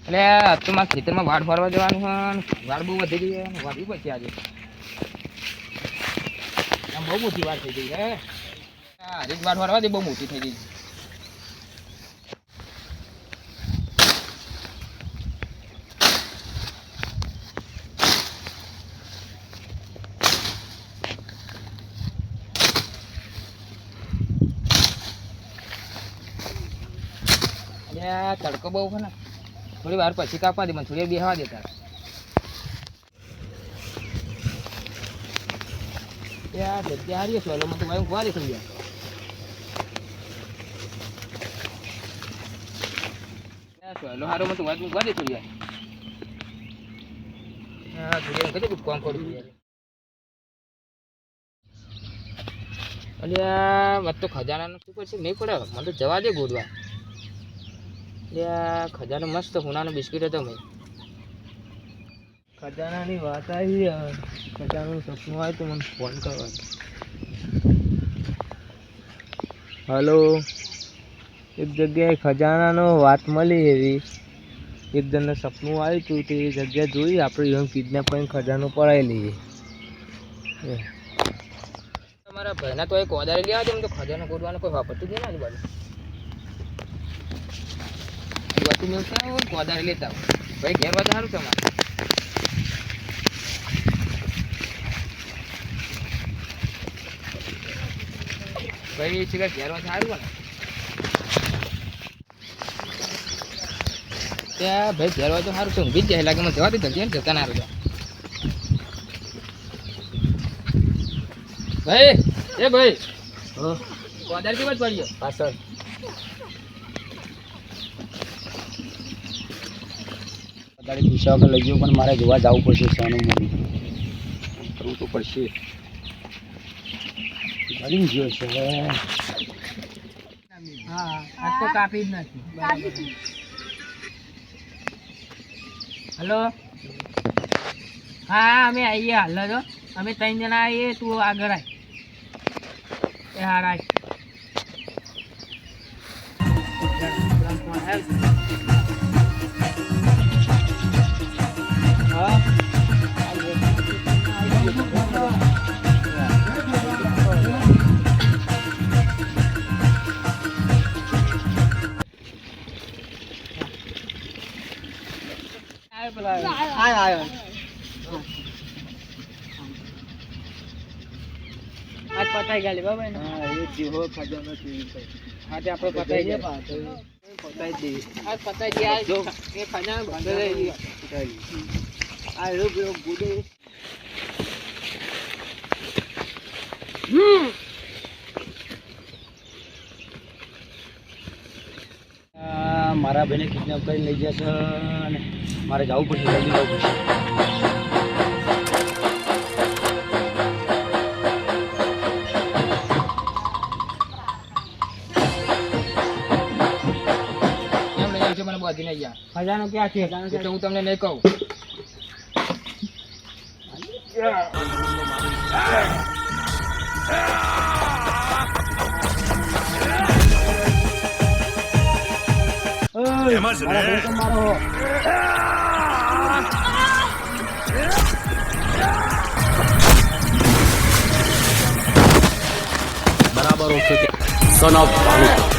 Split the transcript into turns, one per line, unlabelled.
એટલે તો મારા ખેતરમાં વાડ ફરવા જવાનું હોય, વાડ બહુ વધી ગઈ છે, વાડવી પડશે આજે. આમ બહુ મોટી વાડ થઈ ગઈ છે. હરીક વાડ ફરવા દે, બહુ મોટી થઈ ગઈ. તડકો બહુ છે ને, થોડી વાર પછી કાપવા દે, મને થોડી બેહવા દેતા. જગ્યા હારી છે, ઓલો તો વાયુ વારી થઈ ગયા. સોયલો હારો માં તો વાયુ વારી થઈ ગયા. હા, થોડી કદી કોમ કરું યાર. અલ્યા વાત તો ખજાનાનું શું કરશે નહીં પડે, મને તો જવા દે ગોડવા. ખજાનો મસ્ત હોનાનો બિસ્કિટ હતો. મેં ખજાનાની વાત આવી, ખજાનું સપનું આવ્યું તો મને ફોન કરવાનો. હલો, એક જગ્યાએ ખજાનાનો વાત મળી એવી, એક જણને સપનું આવ્યું હતું, તે જગ્યા જોઈ આપણે એમ કિડનેપ કરીને ખજાનો પડાવી લઈએ. તમારા ભાઈના તો એક ઓદારી લેવા દે, તો ખજાનો ગોડવાનો કોઈ વાપરતું જ નહીં ને બાજુ. મિલતા હોય કોદારી લેતા હોય ભાઈ, ઘેર વાત સારું તમારે. ભાઈ છે ઘેર વાત સારું ને ત્યાં ભાઈ, ઘેર વાત સારું છે. ઊંઘી જ જાય લાગે મને, જવા દે જલ્દી જતા ના રહ્યા. ભાઈ એ ભાઈ, કોદારી કેવા જ પડ્યો પાછળ.
ગાડી પૂછ્યા વગર લઈ ગયો, પણ મારે જોવા જવું પડશે. શાનું મૂવી કરવું તો પડશે. ગાડી ગયો છે.
હા, આ તો કાપી જ નથી. હલો, હા અમે આવીએ હાલ જો. અમે 3 જણા આવીએ, તું આગળ આય. એ હારા આજ પતાઈ ગયા બાબા ને. હા, એ જીવો ખજાનો છે. આજે આપણે પતાઈ ગયા, પતાઈ દઈએ. આજ પતાઈ દઈએ. જો એ ખજાનો બંધ રહી આ રોગ રોગ ગુડે.
મારા ભાઈને કિડનેપ કરીને લઈ જશે અને મારે જવું પડશે, જલ્દી જવું પડશે.
મને બધી નહીં ગયા. ખજાનો ક્યાં છે? એટલે હું તમને નહીં કહું.
બરાબર ઓકે. Son of